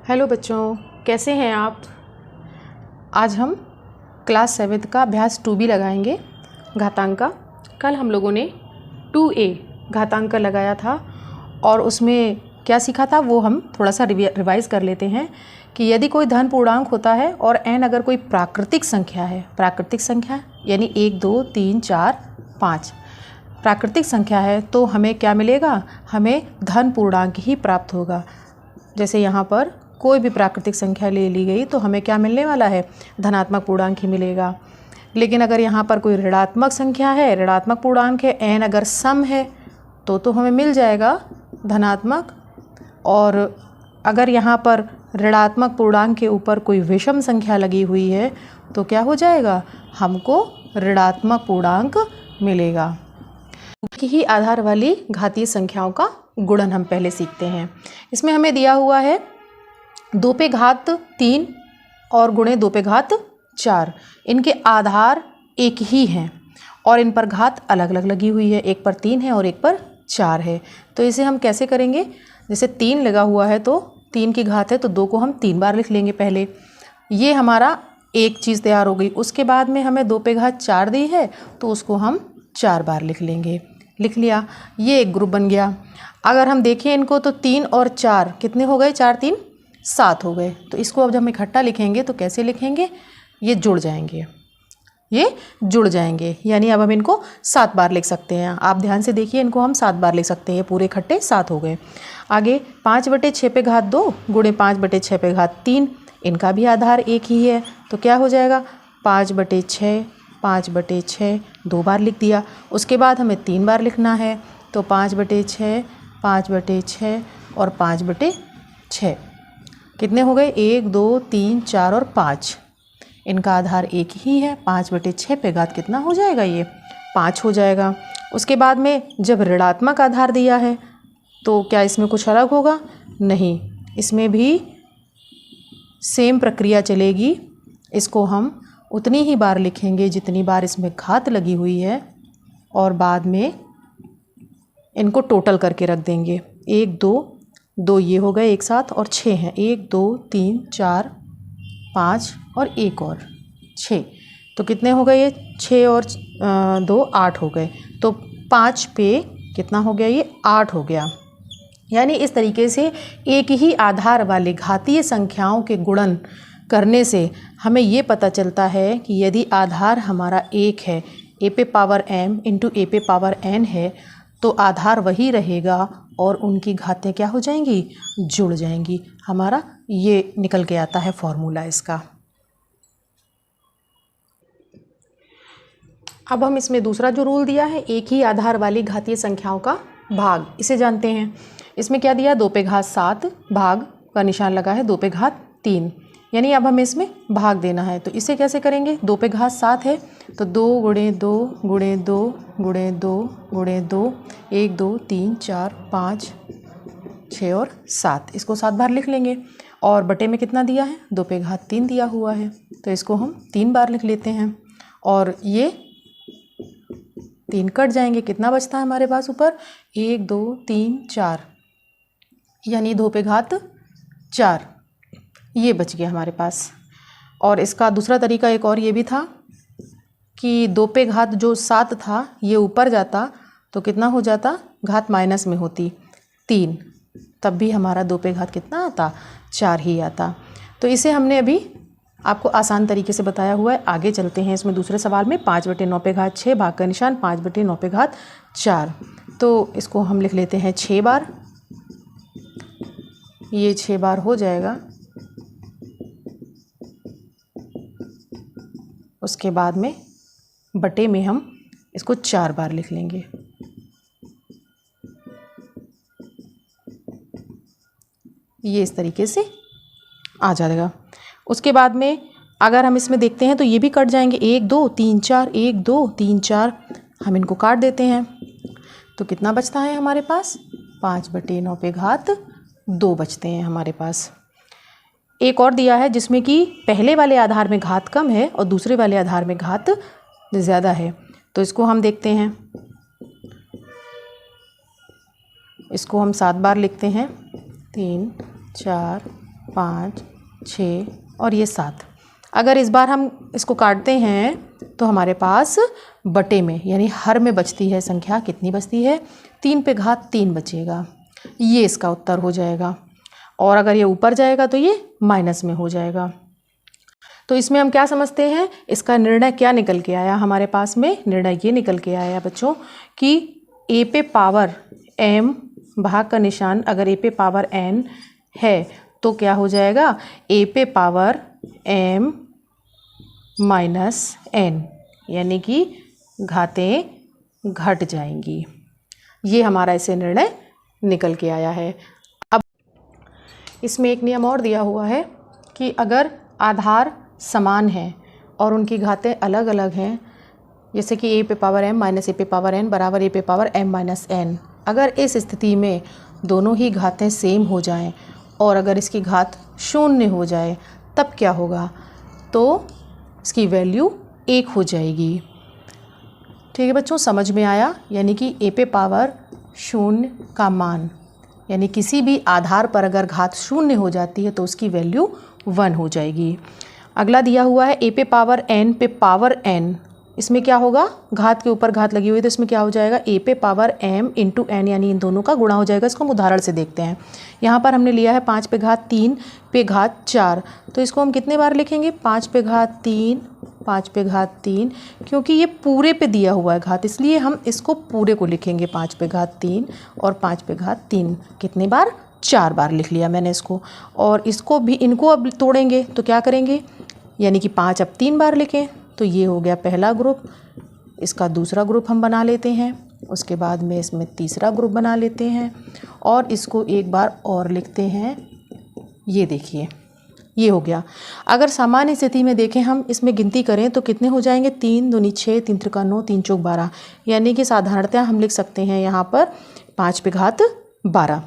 Hello बच्चों, कैसे हैं आप। आज हम क्लास 7 का अभ्यास 2B लगाएंगे घातांक का। कल हम लोगों ने 2A घातांक का लगाया था और उसमें क्या सीखा था वो हम थोड़ा सा रिवाइज़ कर लेते हैं कि यदि कोई धन पूर्णांक होता है और n अगर कोई प्राकृतिक संख्या है, प्राकृतिक संख्या यानी 1 2 3 4 5 प्राकृतिक संख्या है तो हमें क्या मिलेगा, हमें धन पूर्णांक ही प्राप्त होगा। जैसे यहाँ पर कोई भी प्राकृतिक संख्या ले ली गई तो हमें क्या मिलने वाला है, धनात्मक पूर्णांक ही मिलेगा। लेकिन अगर यहाँ पर कोई ऋणात्मक संख्या है, ऋणात्मक पूर्णांक है, n अगर सम है तो हमें मिल जाएगा धनात्मक। और अगर यहाँ पर ऋणात्मक पूर्णांक के ऊपर कोई विषम संख्या लगी हुई है तो क्या हो जाएगा, हमको ऋणात्मक पूर्णांक मिलेगा। ही आधार वाली घातीय संख्याओं का गुणन हम पहले सीखते हैं। इसमें हमें दिया हुआ है 2 पे घात 3 और गुणे 2 पे घात 4। इनके आधार एक ही हैं और इन पर घात अलग अलग लगी हुई है, एक पर 3 है और एक पर 4 है। तो इसे हम कैसे करेंगे, जैसे 3 लगा हुआ है तो 3 की घात है तो 2 को हम 3 बार लिख लेंगे पहले। ये हमारा एक चीज़ तैयार हो गई। उसके बाद में हमें 2 पे घात 4 दी है तो उसको हम 4 बार लिख लेंगे। लिख लिया, ये एक ग्रुप बन गया। अगर हम देखें इनको तो 3 और 4 कितने हो गए, 4 3 7 हो गए। तो इसको अब जब हम इकट्ठा लिखेंगे तो कैसे लिखेंगे, ये जुड़ जाएंगे, ये जुड़ जाएंगे। यानी अब हम इनको 7 बार लिख सकते हैं। आप ध्यान से देखिए, इनको हम 7 बार लिख सकते हैं, पूरे इकट्ठे 7 हो गए। आगे 5/6 पे घात 2 गुणे 5/6 पे घात 3, इनका भी आधार एक ही है तो क्या हो जाएगा, 5/6 5/6 2 बार लिख दिया। उसके बाद हमें 3 बार लिखना है तो 5/6 5/6 और 5/6 कितने हो गए, 1 2 3 4 और 5। इनका आधार एक ही है। 5/6 पे घात कितना हो जाएगा, ये 5 हो जाएगा। उसके बाद में जब ऋणात्मक आधार दिया है तो क्या इसमें कुछ अलग होगा, नहीं, इसमें भी सेम प्रक्रिया चलेगी। इसको हम उतनी ही बार लिखेंगे जितनी बार इसमें घात लगी हुई है और बाद में इनको टोटल करके रख देंगे। 1 2 2 ये हो गए एक साथ और 6 हैं, 1 2 3 4 5 और एक और 6, तो कितने हो गए, ये 6 और 2 8 हो गए। तो 5 पे कितना हो गया, ये 8 हो गया। यानी इस तरीके से एक ही आधार वाले घातीय संख्याओं के गुणन करने से हमें ये पता चलता है कि यदि आधार हमारा एक है, a पे पावर m इंटू a पे पावर n है तो आधार वही रहेगा और उनकी घातें क्या हो जाएंगी, जुड़ जाएंगी। हमारा ये निकल के आता है फॉर्मूला इसका। अब हम इसमें दूसरा जो रूल दिया है, एक ही आधार वाली घातीय संख्याओं का भाग, इसे जानते हैं। इसमें क्या दिया, 2 पे घात 7, भाग का निशान लगा है 2 पे घात 3, यानी अब हमें इसमें भाग देना है। तो इसे कैसे करेंगे, 2 पे घात 7 है तो 2 गुणे 2 गुणे 2 गुणे 2 गुणे 2 1 2 3 4 5 6 और 7, इसको 7 बार लिख लेंगे। और बटे में कितना दिया है, 2 पे घात 3 दिया हुआ है तो इसको हम 3 बार लिख लेते हैं। और ये 3 कट जाएंगे, कितना बचता है हमारे पास ऊपर, 1 2 3 4, यानी 2 पे घात 4 ये बच गया हमारे पास। और इसका दूसरा तरीका एक और ये भी था कि 2 पे घात जो 7 था ये ऊपर जाता तो कितना हो जाता, घात माइनस में होती 3, तब भी हमारा 2 पे घात कितना आता, 4 ही आता। तो इसे हमने अभी आपको आसान तरीके से बताया हुआ है। आगे चलते हैं इसमें दूसरे सवाल में। 5/9 पे घात 6 भाग का निशान 5/9 पे घात 4, तो इसको हम लिख लेते हैं 6 बार। ये 6 बार हो जाएगा। उसके बाद में बटे में हम इसको 4 बार लिख लेंगे। ये इस तरीके से आ जाएगा। उसके बाद में अगर हम इसमें देखते हैं तो ये भी कट जाएंगे, 1 2 3 4 1 2 3 4, हम इनको काट देते हैं तो कितना बचता है हमारे पास, 5/9 पे घात 2 बचते हैं हमारे पास। एक और दिया है जिसमें कि पहले वाले आधार में घात कम है और दूसरे वाले आधार में घात ज़्यादा है, तो इसको हम देखते हैं। इसको हम 7 बार लिखते हैं, 3 4 5, 6 और ये 7। अगर इस बार हम इसको काटते हैं तो हमारे पास बटे में यानी हर में बचती है संख्या कितनी बचती है? 3 पे घात 3 बचेगा। ये इसका उत्तर हो जाएगा। और अगर ये ऊपर जाएगा तो ये माइनस में हो जाएगा। तो इसमें हम क्या समझते हैं, इसका निर्णय क्या निकल के आया हमारे पास में? निर्णय ये निकल के आया बच्चों कि a पे पावर m भाग का निशान अगर a पे पावर n है तो क्या हो जाएगा? a पे पावर m माइनस n, यानी कि घातें घट जाएंगी। ये हमारा इसे निर्णय निकल के आया है। अब इसमें एक नियम और दिया हुआ है कि अगर आधार समान हैं और उनकी घातें अलग अलग हैं, जैसे कि a पे पावर m माइनस a पे पावर n बराबर a पे पावर m माइनस n, अगर इस स्थिति में दोनों ही घातें सेम हो जाएं और अगर इसकी घात 0 हो जाए तब क्या होगा? तो इसकी वैल्यू 1 हो जाएगी। ठीक है बच्चों, समझ में आया? यानी कि a पे पावर 0 का मान यानी किसी भी आधार पर अगर घात 0 हो जाती है तो उसकी वैल्यू 1 हो जाएगी। अगला दिया हुआ है a पे पावर n पे पावर n, इसमें क्या होगा? घात के ऊपर घात लगी हुई तो इसमें क्या हो जाएगा? a पे पावर m इंटू n, यानी इन दोनों का गुणा हो जाएगा। इसको हम उदाहरण से देखते हैं। यहाँ पर हमने लिया है 5 पे घात 3 पे घात 4, तो इसको हम कितने बार लिखेंगे? 5 पे घात 3, 5 पे घात 3, क्योंकि ये पूरे पे दिया हुआ है घात, इसलिए हम इसको पूरे को लिखेंगे 5 पे घात 3 और 5 पे घात 3 कितने बार? 4 बार लिख लिया मैंने इसको। और इसको भी, इनको अब तोड़ेंगे तो क्या करेंगे? यानी कि 5 अब 3 बार लिखें तो ये हो गया पहला ग्रुप। इसका दूसरा ग्रुप हम बना लेते हैं, उसके बाद में इसमें तीसरा ग्रुप बना लेते हैं और इसको एक बार और लिखते हैं। ये देखिए ये हो गया। अगर सामान्य स्थिति में देखें हम इसमें गिनती करें तो कितने हो जाएंगे? 3 दूनी 6, 3 त्रिका 9, 3 चौक 12, यानी कि साधारणतः हम लिख सकते हैं यहाँ पर 5 पे घात 12।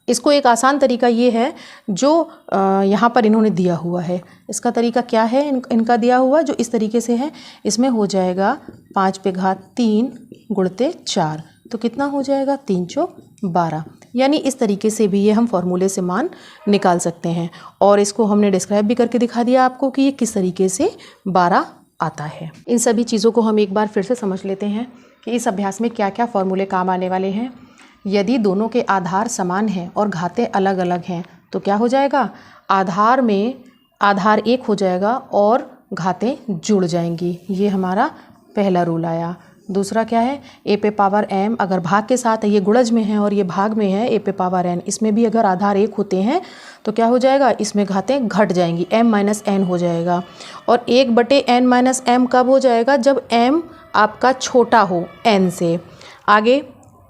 इसको एक आसान तरीका ये है जो यहाँ पर इन्होंने दिया हुआ है। इसका तरीका क्या है? इनका दिया हुआ जो इस तरीके से है, इसमें हो जाएगा 5 पे घात 3 गुणते 4, तो कितना हो जाएगा? 3 चौक 12। यानी इस तरीके से भी ये हम फॉर्मूले से मान निकाल सकते हैं। और इसको हमने डिस्क्राइब भी करके दिखा दिया आपको कि ये किस तरीके से 12 आता है। इन सभी चीज़ों को हम एक बार फिर से समझ लेते हैं कि इस अभ्यास में क्या क्या फॉर्मूले काम आने वाले हैं। यदि दोनों के आधार समान हैं और घातें अलग अलग हैं तो क्या हो जाएगा? आधार में आधार 1 हो जाएगा और घातें जुड़ जाएंगी। ये हमारा पहला रूल आया। दूसरा क्या है? a पे पावर m अगर भाग के साथ है, ये गुणज में है और ये भाग में है a पे पावर n, इसमें भी अगर आधार 1 होते हैं तो क्या हो जाएगा? इसमें घातें घट जाएंगी, m माइनस n हो जाएगा। और 1 बटे n माइनस m कब हो जाएगा? जब m आपका छोटा हो n से। आगे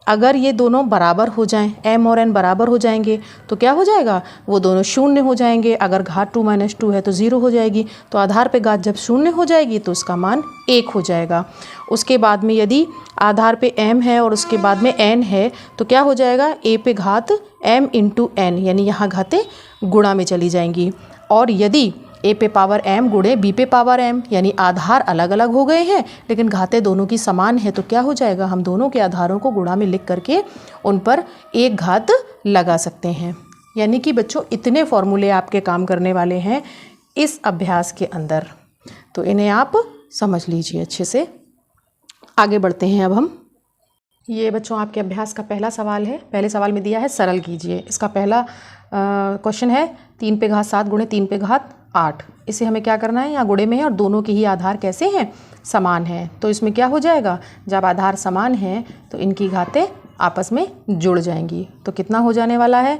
अगर ये दोनों बराबर हो जाएं, m और n बराबर हो जाएंगे तो क्या हो जाएगा? वो दोनों 0 हो जाएंगे। अगर घात 2 माइनस 2 है तो 0 हो जाएगी। तो आधार पे घात जब 0 हो जाएगी तो उसका मान 1 हो जाएगा। उसके बाद में यदि आधार पे m है और उसके बाद में n है तो क्या हो जाएगा? a पे घात m इंटू n, यानी यहाँ घातें गुणा में चली जाएंगी। और यदि a पे पावर m गुणे b पे पावर m, यानी आधार अलग अलग हो गए हैं लेकिन घातें दोनों की समान है, तो क्या हो जाएगा? हम दोनों के आधारों को गुणा में लिख करके उन पर एक घात लगा सकते हैं। यानी कि बच्चों इतने फॉर्मूले आपके काम करने वाले हैं इस अभ्यास के अंदर, तो इन्हें आप समझ लीजिए अच्छे से। आगे बढ़ते हैं अब हम। ये बच्चों आपके अभ्यास का पहला सवाल है। पहले सवाल में दिया है सरल कीजिए। इसका पहला क्वेश्चन है 3 पे घात 7 गुणे 3 पे घात 8। इसे हमें क्या करना है? यहाँ गुणे में है और दोनों के ही आधार कैसे हैं? समान हैं। तो इसमें क्या हो जाएगा? जब आधार समान हैं तो इनकी घातें आपस में जुड़ जाएंगी। तो कितना हो जाने वाला है?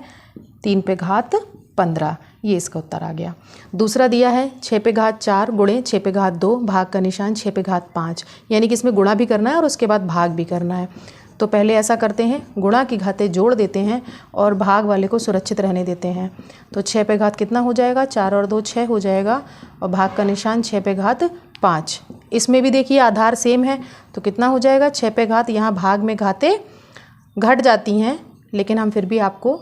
3 पे घात 15। ये इसका उत्तर आ गया। दूसरा दिया है 6 पे घात 4 गुणे 6 पे घात 2 भाग का निशान 6 पे घात 5, यानी कि इसमें गुणा भी करना है और उसके बाद भाग भी करना है। तो पहले ऐसा करते हैं, गुणा की घातें जोड़ देते हैं और भाग वाले को सुरक्षित रहने देते हैं। तो 6 पे घात कितना हो जाएगा? 4 और 2 6 हो जाएगा और भाग का निशान 6 पे घात 5। इसमें भी देखिए आधार सेम है तो कितना हो जाएगा? 6 पे घात, यहाँ भाग में घातें घट जाती हैं लेकिन हम फिर भी आपको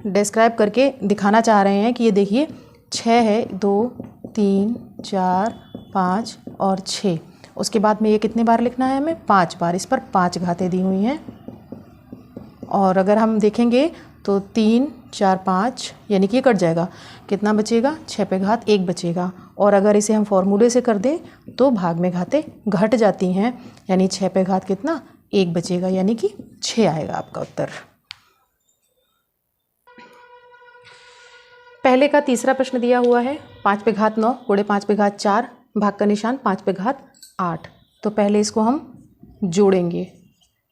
डिस्क्राइब करके दिखाना चाह रहे हैं कि ये देखिए 6 है, 2 3 4 5 और 6। उसके बाद में ये कितने बार लिखना है हमें? 5 बार। इस पर 5 घातें दी हुई हैं। और अगर हम देखेंगे तो 3 4 5 यानी कि ये कट जाएगा। कितना बचेगा? 6 पे घात 1 बचेगा। और अगर इसे हम फॉर्मूले से कर दें तो भाग में घातें घट जाती हैं, यानी 6 पे घात कितना? 1 बचेगा, यानी कि 6 आएगा आपका उत्तर। पहले का तीसरा प्रश्न दिया हुआ है 5 पे घात 9 गुणे 5 पे घात 4, भाग का निशान 5 पे घात 8। तो पहले इसको हम जोड़ेंगे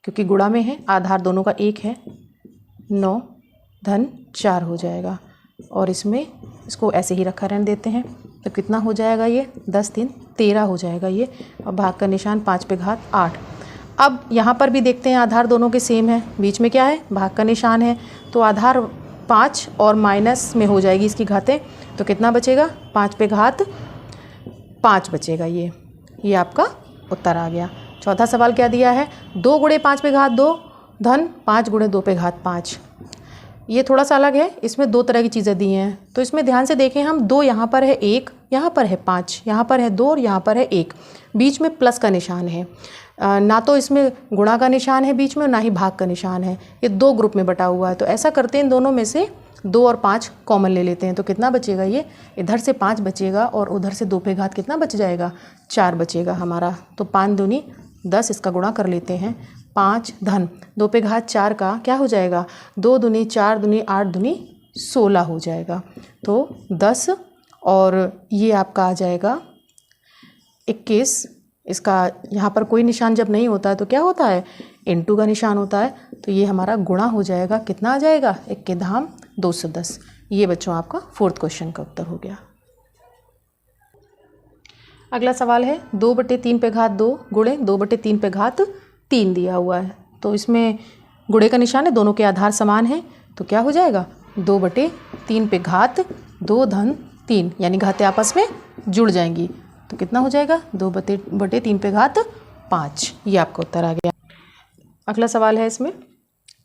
क्योंकि गुणा में है, आधार दोनों का 1 है। 9 धन 4 हो जाएगा और इसमें इसको ऐसे ही रखा रहने देते हैं। तो कितना हो जाएगा ये? 10 3 13 हो जाएगा ये। और भाग का निशान 5 पे घात 8। अब यहाँ पर भी देखते हैं, आधार दोनों के सेम है, बीच में क्या है? भाग का निशान है। तो आधार 5 और माइनस में हो जाएगी इसकी घातें। तो कितना बचेगा? 5 पे घात 5 बचेगा। ये आपका उत्तर आ गया। चौथा सवाल क्या दिया है? 2 गुणे 5 पे घात 2 धन 5 गुणे 2 पे घात 5। ये थोड़ा सा अलग है, इसमें 2 तरह की चीज़ें दी हैं। तो इसमें ध्यान से देखें हम, 2 यहाँ पर है, 1 यहाँ पर है, 5 यहाँ पर है, 2 और यहाँ पर है 1। बीच में प्लस का निशान है, ना तो इसमें गुणा का निशान है बीच में, ना ही भाग का निशान है। ये 2 ग्रुप में बटा हुआ है। तो ऐसा करते हैं, इन दोनों में से 2 और 5 कॉमन ले लेते हैं। तो कितना बचेगा? ये इधर से 5 बचेगा और उधर से 2 पे घात कितना बच जाएगा? 4 बचेगा हमारा। तो 5 दूनी 10, इसका गुणा कर लेते हैं। 5 धन 2 पे घात 4 का क्या हो जाएगा? 2 दूनी 4 दूनी 8 दूनी 16 हो जाएगा। तो 10 और ये आपका आ जाएगा 21। इसका यहाँ पर कोई निशान जब नहीं होता है तो क्या होता है? इंटू का निशान होता है। तो ये हमारा गुणा हो जाएगा। कितना आ जाएगा? 1 के धाम 210। ये बच्चों आपका 4th क्वेश्चन का उत्तर हो गया। अगला सवाल है 2/3 पे घात 2 गुणे 2/3 पे घात 3 दिया हुआ है। तो इसमें गुणे का निशान है, दोनों के आधार समान है। तो क्या हो जाएगा? 2/3 पे घात 2 धन 3, यानी घातें आपस में जुड़ जाएंगी। तो कितना हो जाएगा? 2/3 पे घात 5। ये आपका उत्तर आ गया। अगला सवाल है इसमें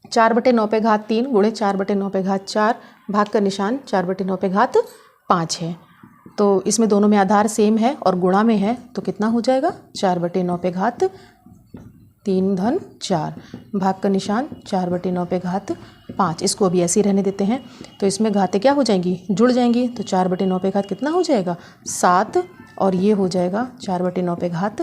4/9 पे घात 3 गुणे 4/9 पे घात 4, भाग का निशान 4/9 पे घात 5 है। तो इसमें दोनों में आधार सेम है और गुणा में है। तो कितना हो जाएगा? 4/9 पे घात 3 धन 4, भाग का निशान 4/9 पे घात 5। इसको अभी ऐसे ही रहने देते हैं। तो इसमें घातें क्या हो जाएंगी? जुड़ जाएंगी। तो 4/9 पे घात कितना हो जाएगा? 7 और ये हो जाएगा 4/9 पे घात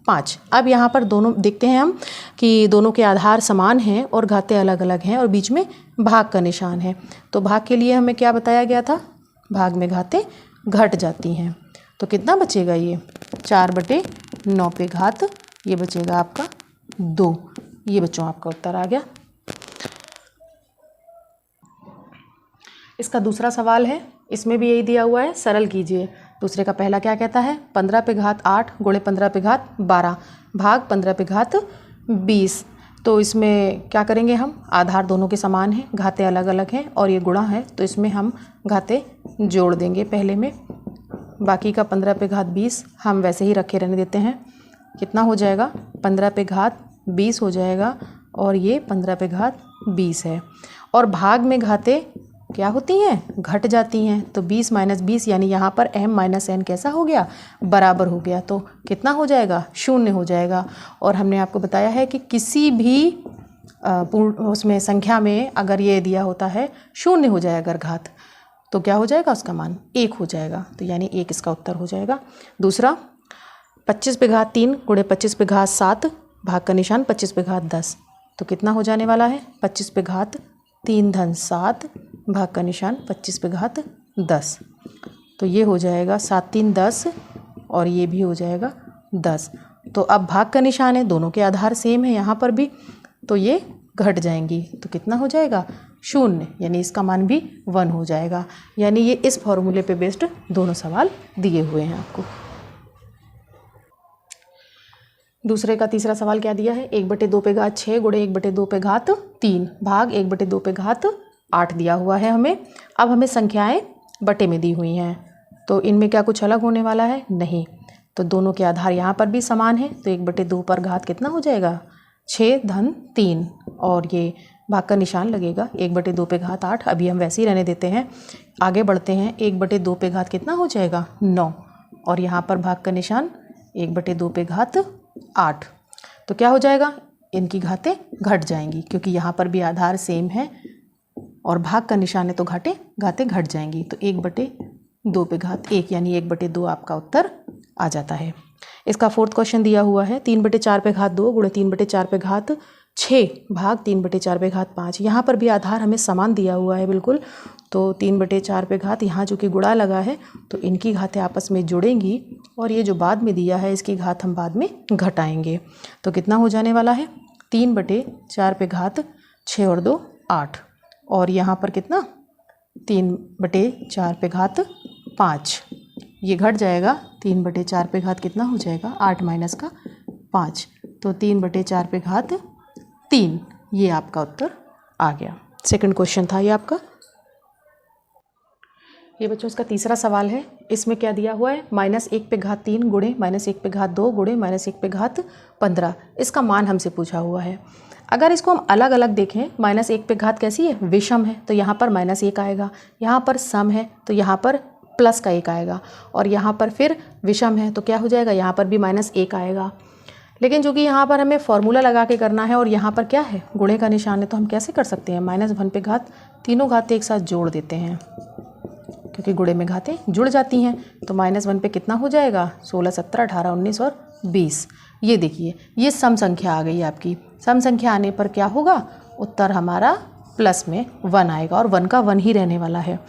5। अब यहाँ पर दोनों देखते हैं हम कि दोनों के आधार समान हैं और घातें अलग अलग हैं और बीच में भाग का निशान है। तो भाग के लिए हमें क्या बताया गया था? भाग में घातें घट जाती हैं। तो कितना बचेगा? ये 4/9 पे घात, ये बचेगा आपका 2। ये बच्चों आपका उत्तर आ गया। इसका दूसरा सवाल है, इसमें भी यही दिया हुआ है, सरल कीजिए। दूसरे का पहला क्या कहता है? 15 पे घात 8 गुणे 15 पे घात 12, भाग 15 पे घात 20। तो इसमें क्या करेंगे हम? आधार दोनों के समान हैं, घातें अलग अलग हैं और ये गुणा है। तो इसमें हम घातें जोड़ देंगे पहले में। बाकी का 15 पे घात 20 हम वैसे ही रखे रहने देते हैं। कितना हो जाएगा? 15 पे घात 20 हो जाएगा और ये 15 पे घात 20 है। और भाग में घातें क्या होती हैं? घट जाती हैं। तो 20 - 20 यानी यहाँ पर m - n कैसा हो गया? बराबर हो गया। तो कितना हो जाएगा? 0 हो जाएगा। और हमने आपको बताया है कि किसी भी पूर्ण उसमें संख्या में अगर ये दिया होता है 0 हो जाए अगर घात, तो क्या हो जाएगा? उसका मान 1 हो जाएगा। तो यानी 1 इसका उत्तर हो जाएगा। दूसरा 25 पे घात 3 गुणे 25 पे घात 7, भाग का निशान 25 पे घात 10। तो कितना हो जाने वाला है? 25 पे घात 3 धन 7, भाग का निशान 25 पे घात 10। तो ये हो जाएगा 7 3 10 और ये भी हो जाएगा 10। तो अब भाग का निशान है, दोनों के आधार सेम है यहाँ पर भी, तो ये घट जाएंगी। तो कितना हो जाएगा? 0, यानी इसका मान भी 1 हो जाएगा। यानी ये इस फॉर्मूले पे बेस्ड दोनों सवाल दिए हुए हैं आपको। दूसरे का तीसरा सवाल क्या दिया है? 1/2 पे घात 6 गुणे 1/2 पे घात 3, भाग 1/2 पे घात 8 दिया हुआ है हमें। अब हमें संख्याएं बटे में दी हुई हैं, तो इनमें क्या कुछ अलग होने वाला है? नहीं। तो दोनों के आधार यहाँ पर भी समान है। तो 1/2 पर घात कितना हो जाएगा? 6 धन 3 और ये भाग का निशान लगेगा 1/2 पे घात 8। अभी हम वैसे ही रहने देते हैं, आगे बढ़ते हैं। 1/2 पे घात कितना हो जाएगा? 9 और यहाँ पर भाग का निशान 1/2 पे घात 8। तो क्या हो जाएगा? इनकी घातें घट जाएंगी क्योंकि यहाँ पर भी आधार सेम है और भाग का निशान है तो घाटे घाते घट जाएंगी, तो 1/2 पे घात 1 यानी 1/2 आपका उत्तर आ जाता है। इसका 4th क्वेश्चन दिया हुआ है 3/4 पे घात 2 गुणे 3/4 पे घात 6 भाग 3/4 पे घात 5। यहाँ पर भी आधार हमें समान दिया हुआ है बिल्कुल, तो 3/4 पे घात यहाँ जो कि गुणा लगा है तो इनकी घातें आपस में जुड़ेंगी और ये जो बाद में दिया है इसकी घात हम बाद में घटाएंगे। तो कितना हो जाने वाला है 3/4 पे घात 6 और 2 8, और यहाँ पर कितना 3/4 पे घात 5, ये घट जाएगा 3/4 पे घात कितना हो जाएगा 8 माइनस का 5, तो 3/4 पे घात 3, ये आपका उत्तर आ गया। सेकंड क्वेश्चन था ये आपका। ये बच्चों इसका तीसरा सवाल है, इसमें क्या दिया हुआ है -1 पे घात 3 गुणे -1 पे घात 2 गुणे -1 पे घात 15, इसका मान हमसे पूछा हुआ है। अगर इसको हम अलग अलग देखें, -1 पे घात कैसी है विषम है तो यहाँ पर -1 आएगा, यहाँ पर सम है तो यहाँ पर प्लस का 1 आएगा, और यहाँ पर फिर विषम है तो क्या हो जाएगा यहाँ पर भी -1 आएगा। लेकिन जो कि यहाँ पर हमें फॉर्मूला लगा के करना है और यहाँ पर क्या है गुणे का निशान है, तो हम कैसे कर सकते हैं -1 पे घात तीनों घातें एक साथ जोड़ देते हैं क्योंकि गुणे में घातें जुड़ जाती हैं। तो -1 पे कितना हो जाएगा 16 17 18 19 और 20। ये देखिए ये सम संख्या आ गई आपकी। सम संख्या आने पर क्या होगा उत्तर हमारा प्लस में 1 आएगा और 1 का 1 ही रहने वाला है,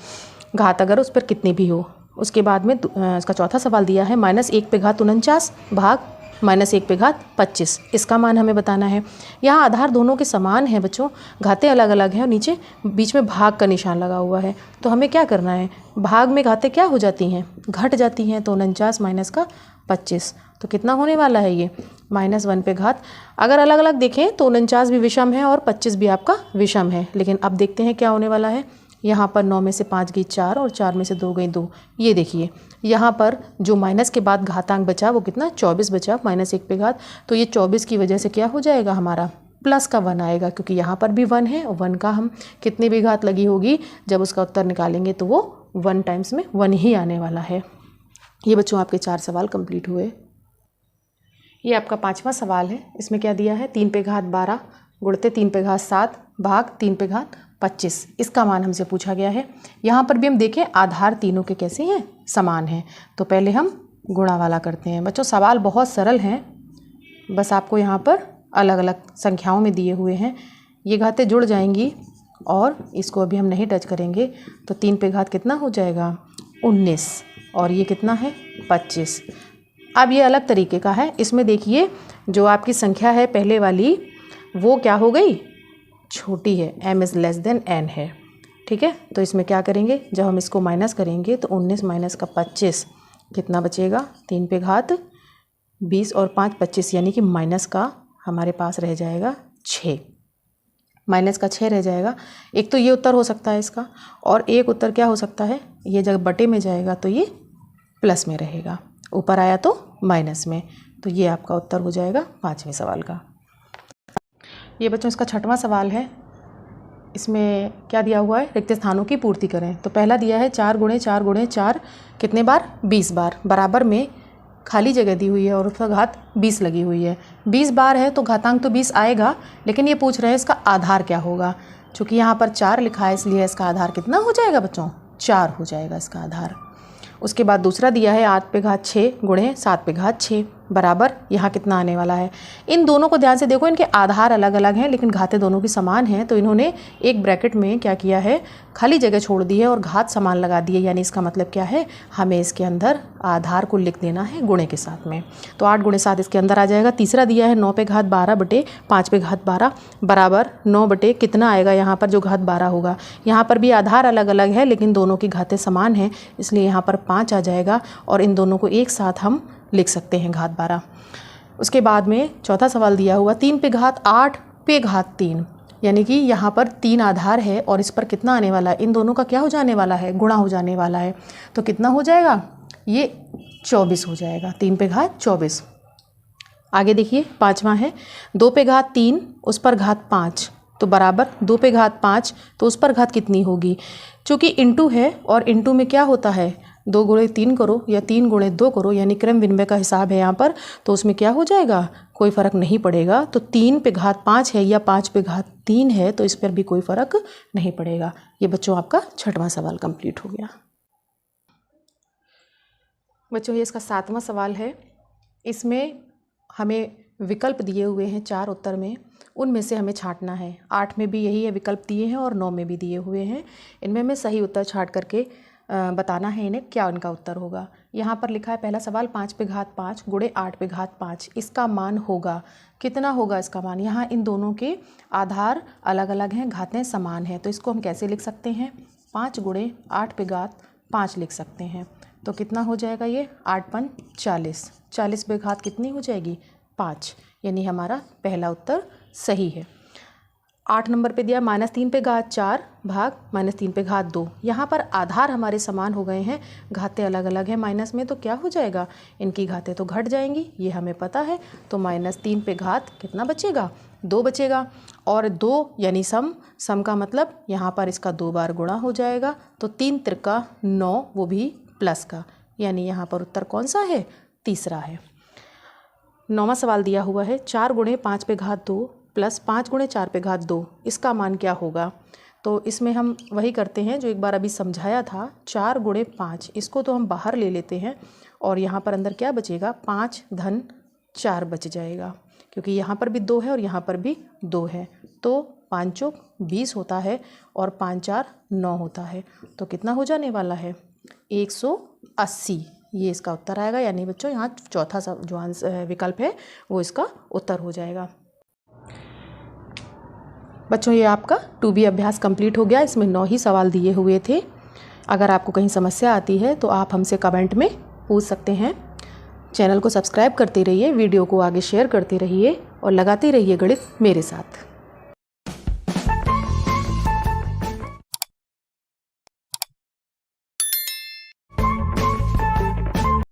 घात अगर उस पर कितनी भी हो। उसके बाद में इसका चौथा सवाल दिया है -1 पे घात 49 भाग -1 पे घात 25, इसका मान हमें बताना है। यहाँ आधार दोनों के समान है बच्चों, घातें अलग अलग हैं और नीचे बीच में भाग का निशान लगा हुआ है, तो हमें क्या करना है भाग में घातें क्या हो जाती हैं घट जाती हैं, तो 49 माइनस का 25, तो कितना होने वाला है ये -1 पे घात। अगर अलग अलग देखें तो 49 भी विषम है और 25 भी आपका विषम है, लेकिन अब देखते हैं क्या होने वाला है। यहाँ पर 9 में से 5 गई 4 और 4 में से 2 गई 2। ये देखिए यहाँ पर जो माइनस के बाद घातांक बचा वो कितना 24 बचा -1 पे घात, तो ये 24 की वजह से क्या हो जाएगा हमारा प्लस का 1 आएगा, क्योंकि यहाँ पर भी 1 है और 1 का हम कितनी भी घात लगी होगी जब उसका उत्तर निकालेंगे तो वो 1 टाइम्स में 1 ही आने वाला है। ये बच्चों आपके 4 सवाल कंप्लीट हुए। ये आपका 5वां सवाल है, इसमें क्या दिया है 3 पे घात 12 गुणते 3 पे घात 7 भाग 3 पे घात 25, इसका मान हमसे पूछा गया है। यहाँ पर भी हम देखें आधार तीनों के कैसे हैं समान हैं, तो पहले हम गुणा वाला करते हैं। बच्चों सवाल बहुत सरल हैं, बस आपको यहाँ पर अलग अलग संख्याओं में दिए हुए हैं, ये घातें जुड़ जाएंगी और इसको अभी हम नहीं टच करेंगे, तो 3 पे घात कितना हो जाएगा 19 और ये कितना है 25। अब ये अलग तरीके का है, इसमें देखिए जो आपकी संख्या है पहले वाली वो क्या हो गई छोटी है, m is less than n है, ठीक है। तो इसमें क्या करेंगे जब हम इसको माइनस करेंगे तो 19 माइनस का 25 कितना बचेगा 3 पे घात 20 और 5 25, यानी कि माइनस का हमारे पास रह जाएगा 6, माइनस का 6 रह जाएगा। एक तो ये उत्तर हो सकता है इसका, और एक उत्तर क्या हो सकता है ये जब बटे में जाएगा तो ये प्लस में रहेगा, ऊपर आया तो माइनस में, तो ये आपका उत्तर हो जाएगा 5वें सवाल का। ये बच्चों इसका 6वां सवाल है, इसमें क्या दिया हुआ है रिक्त स्थानों की पूर्ति करें। तो पहला दिया है 4 गुणे 4 गुणे 4 कितने बार 20 बार, बराबर में खाली जगह दी हुई है और उसका घात 20 लगी हुई है। 20 बार है तो घातांक तो 20 आएगा, लेकिन ये पूछ रहे हैं इसका आधार क्या होगा। चूँकि यहाँ पर 4 लिखा है इसलिए इसका आधार कितना हो जाएगा बच्चों 4 हो जाएगा इसका आधार। उसके बाद दूसरा दिया है 8 पे घात 6 गुणे 7 पे घात 6 बराबर यहाँ कितना आने वाला है। इन दोनों को ध्यान से देखो, इनके आधार अलग अलग हैं लेकिन घातें दोनों की समान हैं, तो इन्होंने एक ब्रैकेट में क्या किया है खाली जगह छोड़ दी है और घात समान लगा दी है, यानी इसका मतलब क्या है हमें इसके अंदर आधार को लिख देना है गुणे के साथ में। तो 8 गुणे 7 इसके अंदर आ जाएगा। तीसरा दिया है 9 पे घात 12 बटे 5 पे घात 12 बराबर 9 बटे कितना आएगा यहाँ पर जो घात 12 होगा। यहाँ पर भी आधार अलग अलग है लेकिन दोनों की घातें समान हैं, इसलिए यहाँ पर 5 आ जाएगा और इन दोनों को एक साथ हम लिख सकते हैं घात 12। उसके बाद में चौथा सवाल दिया हुआ 3 पे घात 8 पे घात 3, यानी कि यहाँ पर 3 आधार है और इस पर कितना आने वाला है, इन दोनों का क्या हो जाने वाला है गुणा हो जाने वाला है, तो कितना हो जाएगा ये 24 हो जाएगा, 3 पे घात 24। आगे देखिए 5वां है 2 पे घात 3 उस पर घात 5, तो बराबर 2 पे घात 5 तो उस पर घात कितनी होगी। चूँकि इंटू है और इंटू में क्या होता है 2 गुणे 3 करो या 3 गुणे 2 करो, यानी क्रम विनिमय का हिसाब है यहाँ पर, तो उसमें क्या हो जाएगा, कोई फ़र्क नहीं पड़ेगा। तो 3 पे घात 5 है या 5 पे घात 3 है, तो इस पर भी कोई फ़र्क नहीं पड़ेगा। ये बच्चों आपका 6वां सवाल कंप्लीट हो गया। बच्चों ये इसका 7वां सवाल है। इसमें हमें विकल्प दिए हुए हैं 4 उत्तर में, उनमें से हमें छांटना है। 8 में भी यही है, विकल्प दिए हैं, और 9 में भी दिए हुए हैं। इनमें हमें सही उत्तर छांट करके बताना है इन्हें क्या उनका उत्तर होगा। यहाँ पर लिखा है पहला सवाल 5 पे घात 5 गुणे 8 पे घात 5, इसका मान होगा, कितना होगा इसका मान। यहाँ इन दोनों के आधार अलग अलग हैं, घातें समान हैं, तो इसको हम कैसे लिख सकते हैं, 5 गुणे 8 पे घात 5 लिख सकते हैं। तो कितना हो जाएगा ये, 8 पन 40, 40 पे घात कितनी हो जाएगी, 5, यानी हमारा पहला उत्तर सही है। 8 नंबर पे दिया -3 पे घात 4 भाग -3 पे घात 2। यहाँ पर आधार हमारे समान हो गए हैं, घातें अलग अलग हैं माइनस में, तो क्या हो जाएगा, इनकी घातें तो घट जाएंगी, ये हमें पता है। तो -3 पे घात कितना बचेगा, 2 बचेगा, और 2 यानी सम का मतलब यहाँ पर इसका 2 बार गुणा हो जाएगा, तो 3 त्रिका 9, वो भी प्लस का, यानी यहाँ पर उत्तर कौन सा है, तीसरा है। 9वां सवाल दिया हुआ है 4 गुणे 5 पे घात 2 प्लस 5 गुणे 4 पे घात 2, इसका मान क्या होगा। तो इसमें हम वही करते हैं जो एक बार अभी समझाया था, 4 गुणे 5, इसको तो हम बाहर ले लेते हैं, और यहाँ पर अंदर क्या बचेगा, 5 धन 4 बच जाएगा, क्योंकि यहाँ पर भी 2 है और यहाँ पर भी 2 है, तो 5 चौक 20 होता है और 5 4 9 होता है, तो कितना हो जाने वाला है, 180, ये इसका उत्तर आएगा। यानी बच्चों यहाँ चौथा जो विकल्प है वो इसका उत्तर हो जाएगा। बच्चों ये आपका 2B अभ्यास कंप्लीट हो गया। इसमें 9 ही सवाल दिए हुए थे। अगर आपको कहीं समस्या आती है तो आप हमसे कमेंट में पूछ सकते हैं। चैनल को सब्सक्राइब करते रहिए, वीडियो को आगे शेयर करते रहिए और लगाते रहिए गणित मेरे साथ।